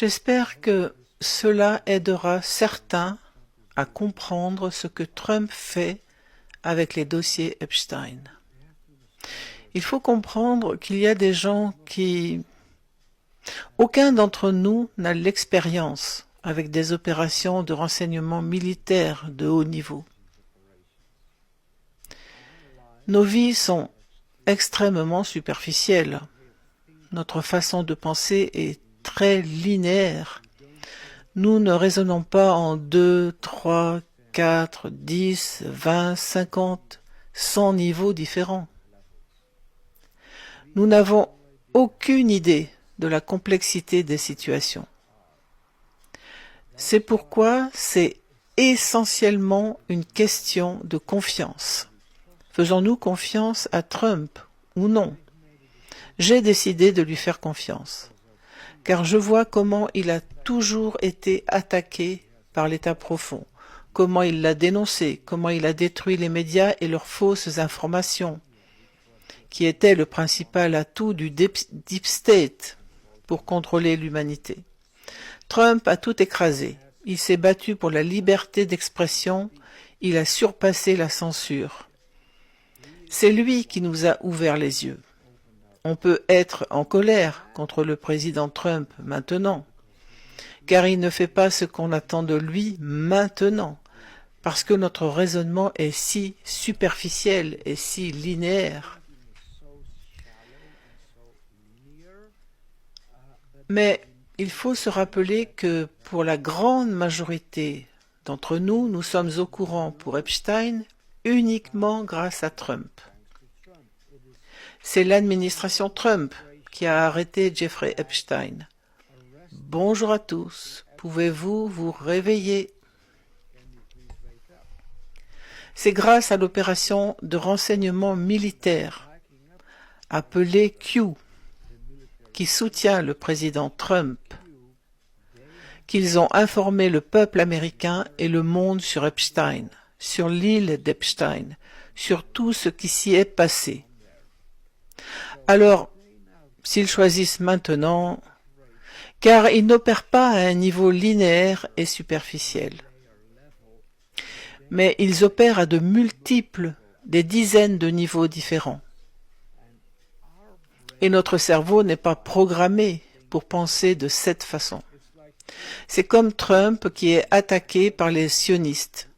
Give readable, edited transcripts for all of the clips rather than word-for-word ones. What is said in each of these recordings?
J'espère que cela aidera certains à comprendre ce que Trump fait avec les dossiers Epstein. Il faut comprendre qu'il y a des gens qui... Aucun d'entre nous n'a l'expérience avec des opérations de renseignement militaire de haut niveau. Nos vies sont extrêmement superficielles. Notre façon de penser est très linéaire. Nous ne raisonnons pas en 2, 3, 4, 10, 20, 50, 100 niveaux différents. Nous n'avons aucune idée de la complexité des situations. C'est pourquoi c'est essentiellement une question de confiance. Faisons-nous confiance à Trump ou non? J'ai décidé de lui faire confiance, car je vois comment il a toujours été attaqué par l'État profond, comment il l'a dénoncé, comment il a détruit les médias et leurs fausses informations, qui étaient le principal atout du Deep State pour contrôler l'humanité. Trump a tout écrasé. Il s'est battu pour la liberté d'expression. Il a surpassé la censure. C'est lui qui nous a ouvert les yeux. On peut être en colère contre le président Trump maintenant, car il ne fait pas ce qu'on attend de lui maintenant, parce que notre raisonnement est si superficiel et si linéaire. Mais il faut se rappeler que pour la grande majorité d'entre nous, nous sommes au courant pour Epstein uniquement grâce à Trump. C'est l'administration Trump qui a arrêté Jeffrey Epstein. Bonjour à tous, pouvez-vous vous réveiller? C'est grâce à l'opération de renseignement militaire, appelée Q, qui soutient le président Trump, qu'ils ont informé le peuple américain et le monde sur Epstein, sur l'île d'Epstein, sur tout ce qui s'y est passé. Alors, s'ils choisissent maintenant, car ils n'opèrent pas à un niveau linéaire et superficiel, mais ils opèrent à de multiples, des dizaines de niveaux différents. Et notre cerveau n'est pas programmé pour penser de cette façon. C'est comme Trump qui est attaqué par les sionistes,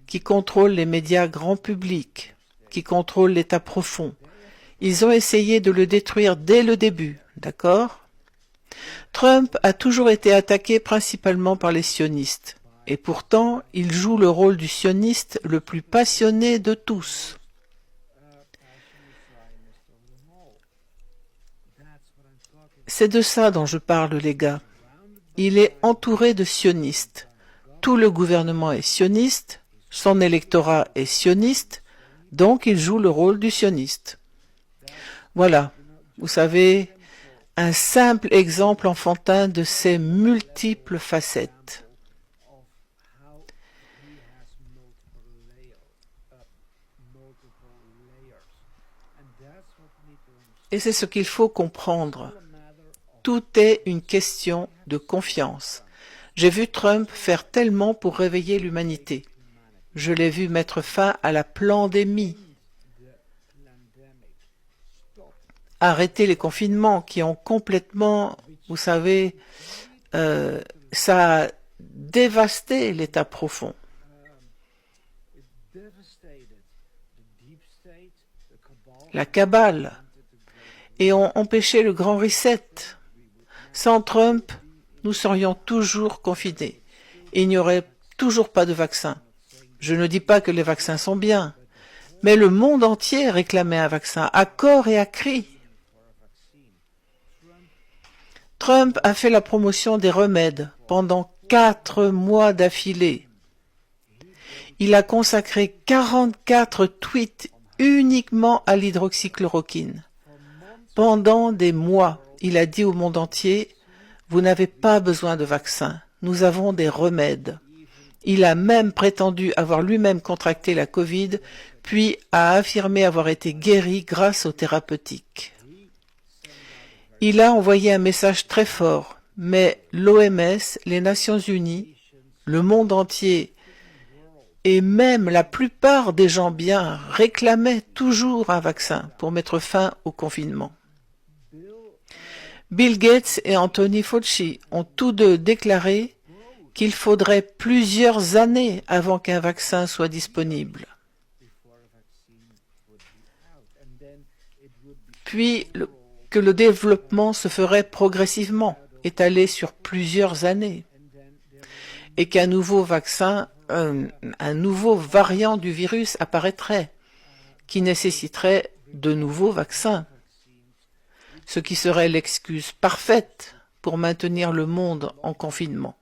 qui contrôlent les médias grand public, qui contrôlent l'État profond. Ils ont essayé de le détruire dès le début, d'accord? Trump a toujours été attaqué principalement par les sionistes, et pourtant il joue le rôle du sioniste le plus passionné de tous. C'est de ça dont je parle, les gars. Il est entouré de sionistes. Tout le gouvernement est sioniste, son électorat est sioniste, donc il joue le rôle du sioniste. Voilà, vous savez, un simple exemple enfantin de ces multiples facettes. Et c'est ce qu'il faut comprendre. Tout est une question de confiance. J'ai vu Trump faire tellement pour réveiller l'humanité. Je l'ai vu mettre fin à la pandémie, arrêter les confinements qui ont complètement, vous savez, ça a dévasté l'État profond. La cabale, et ont empêché le grand reset. Sans Trump, nous serions toujours confinés. Il n'y aurait toujours pas de vaccin. Je ne dis pas que les vaccins sont bien, mais le monde entier réclamait un vaccin, à corps et à cri. Trump a fait la promotion des remèdes pendant 4 mois d'affilée. Il a consacré 44 tweets uniquement à l'hydroxychloroquine. Pendant des mois, il a dit au monde entier « Vous n'avez pas besoin de vaccin, nous avons des remèdes ». Il a même prétendu avoir lui-même contracté la Covid, puis a affirmé avoir été guéri grâce aux thérapeutiques. Il a envoyé un message très fort mais l'OMS, les Nations Unies, le monde entier et même la plupart des gens bien réclamaient toujours un vaccin pour mettre fin au confinement. Bill Gates et Anthony Fauci ont tous deux déclaré qu'il faudrait plusieurs années avant qu'un vaccin soit disponible. Puis que le développement se ferait progressivement, étalé sur plusieurs années, et qu'un nouveau vaccin, un nouveau variant du virus apparaîtrait, qui nécessiterait de nouveaux vaccins, ce qui serait l'excuse parfaite pour maintenir le monde en confinement.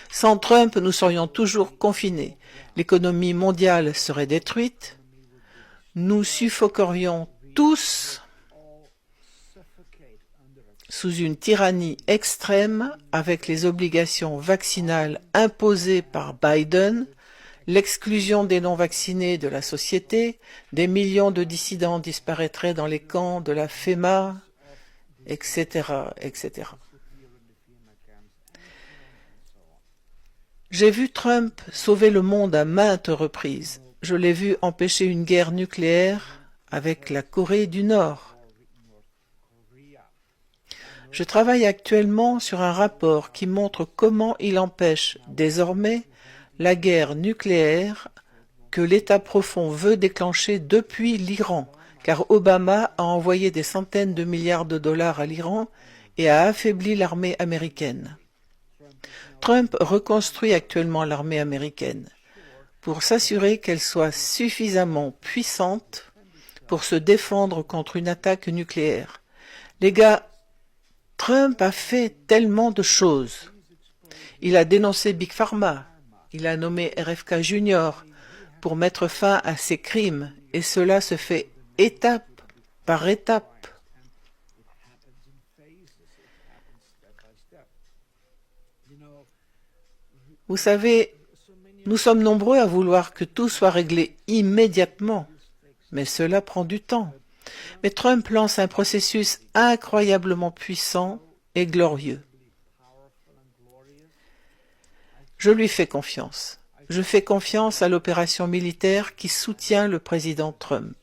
Sans Trump, nous serions toujours confinés, l'économie mondiale serait détruite, nous suffoquerions tous sous une tyrannie extrême avec les obligations vaccinales imposées par Biden, l'exclusion des non-vaccinés de la société, des millions de dissidents disparaîtraient dans les camps de la FEMA, etc., etc. J'ai vu Trump sauver le monde à maintes reprises. Je l'ai vu empêcher une guerre nucléaire avec la Corée du Nord. Je travaille actuellement sur un rapport qui montre comment il empêche désormais la guerre nucléaire que l'État profond veut déclencher depuis l'Iran, car Obama a envoyé des centaines de milliards de dollars à l'Iran et a affaibli l'armée américaine. Trump reconstruit actuellement l'armée américaine pour s'assurer qu'elle soit suffisamment puissante pour se défendre contre une attaque nucléaire. Les gars, Trump a fait tellement de choses. Il a dénoncé Big Pharma, il a nommé RFK Jr. pour mettre fin à ces crimes, et cela se fait étape par étape. Vous savez, nous sommes nombreux à vouloir que tout soit réglé immédiatement, mais cela prend du temps. Mais Trump lance un processus incroyablement puissant et glorieux. Je lui fais confiance. Je fais confiance à l'opération militaire qui soutient le président Trump.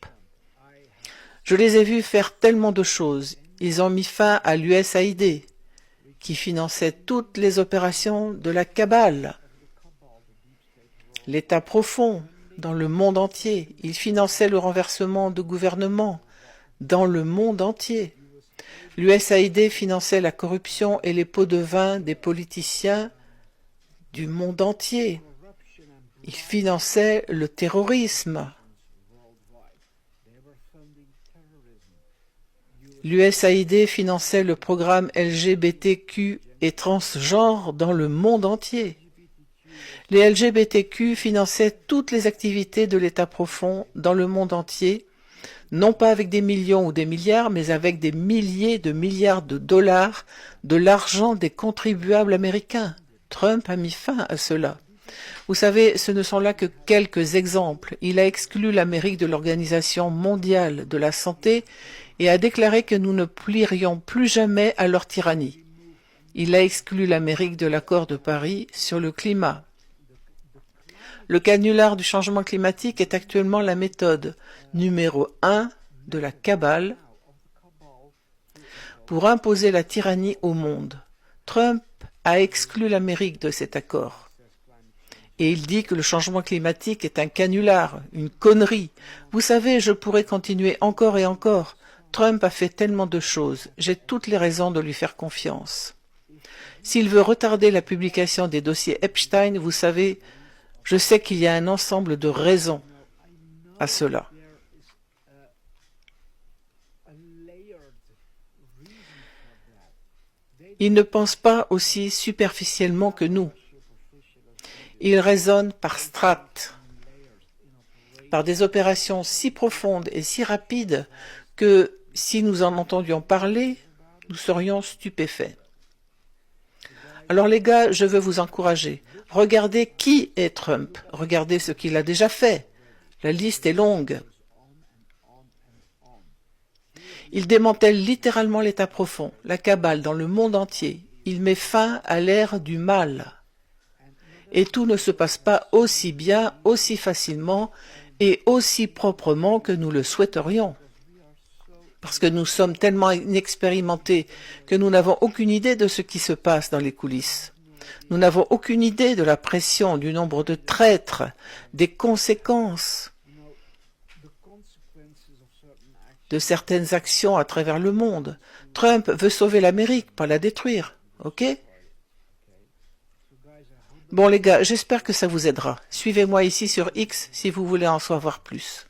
Je les ai vus faire tellement de choses. Ils ont mis fin à l'USAID, qui finançait toutes les opérations de la cabale. L'État profond dans le monde entier. Il finançait le renversement de gouvernements dans le monde entier. L'USAID finançait la corruption et les pots de vin des politiciens du monde entier. Il finançait le terrorisme. L'USAID finançait le programme LGBTQ et transgenre dans le monde entier. Les LGBTQ finançaient toutes les activités de l'État profond dans le monde entier, non pas avec des millions ou des milliards, mais avec des milliers de milliards de dollars de l'argent des contribuables américains. Trump a mis fin à cela. Vous savez, ce ne sont là que quelques exemples. Il a exclu l'Amérique de l'Organisation mondiale de la santé et a déclaré que nous ne plierions plus jamais à leur tyrannie. Il a exclu l'Amérique de l'accord de Paris sur le climat. Le canular du changement climatique est actuellement la méthode numéro 1 de la cabale pour imposer la tyrannie au monde. Trump a exclu l'Amérique de cet accord. Et il dit que le changement climatique est un canular, une connerie. Vous savez, je pourrais continuer encore et encore. Trump a fait tellement de choses. J'ai toutes les raisons de lui faire confiance. S'il veut retarder la publication des dossiers Epstein, vous savez, je sais qu'il y a un ensemble de raisons à cela. Il ne pense pas aussi superficiellement que nous. Il raisonne par strates, par des opérations si profondes et si rapides que si nous en entendions parler, nous serions stupéfaits. Alors les gars, je veux vous encourager. Regardez qui est Trump. Regardez ce qu'il a déjà fait. La liste est longue. Il démantèle littéralement l'état profond, la cabale dans le monde entier. Il met fin à l'ère du mal. Et tout ne se passe pas aussi bien, aussi facilement et aussi proprement que nous le souhaiterions. Parce que nous sommes tellement inexpérimentés que nous n'avons aucune idée de ce qui se passe dans les coulisses. Nous n'avons aucune idée de la pression, du nombre de traîtres, des conséquences de certaines actions à travers le monde. Trump veut sauver l'Amérique, pas la détruire, ok? Bon les gars, j'espère que ça vous aidera. Suivez-moi ici sur X si vous voulez en savoir plus.